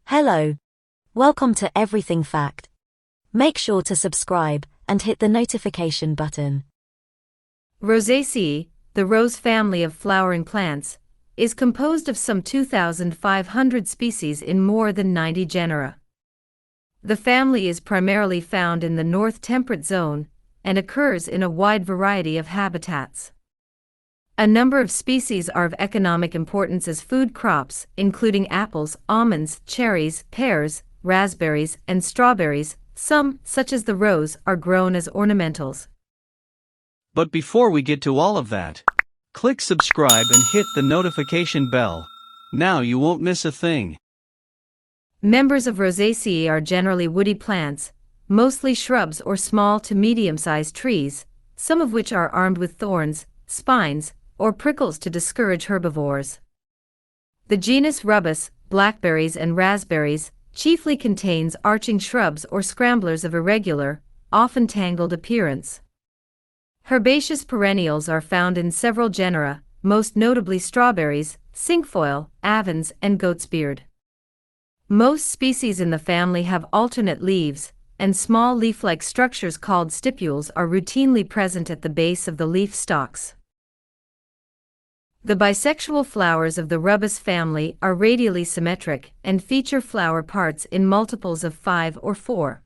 Hello. Welcome to Everything Fact. Make sure to subscribe and hit the notification button. Rosaceae, the rose family of flowering plants, is composed of some 2,500 species in more than 90 genera. The family is primarily found in the north temperate zone and occurs in a wide variety of habitats. A number of species are of economic importance as food crops, including apples, almonds, cherries, pears, raspberries, and strawberries. Some, such as the rose, are grown as ornamentals. But before we get to all of that, click subscribe and hit the notification bell. Now you won't miss a thing. Members of Rosaceae are generally woody plants, mostly shrubs or small to medium-sized trees, some of which are armed with thorns, spines, or prickles to discourage herbivores. The genus Rubus, blackberries and raspberries, chiefly contains arching shrubs or scramblers of irregular, often tangled appearance. Herbaceous perennials are found in several genera, most notably strawberries, cinquefoil, avens, and goatsbeard. Most species in the family have alternate leaves, and small leaf-like structures called stipules are routinely present at the base of the leaf stalks. The bisexual flowers of the Rubus family are radially symmetric and feature flower parts in multiples of 5 or 4.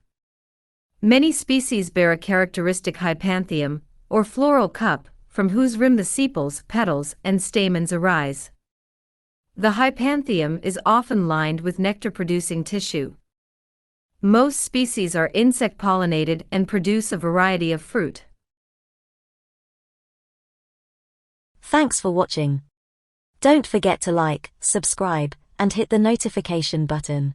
Many species bear a characteristic hypanthium, or floral cup, from whose rim the sepals, petals, and stamens arise. The hypanthium is often lined with nectar-producing tissue. Most species are insect-pollinated and produce a variety of fruit. Thanks for watching. Don't forget to like, subscribe, and hit the notification button.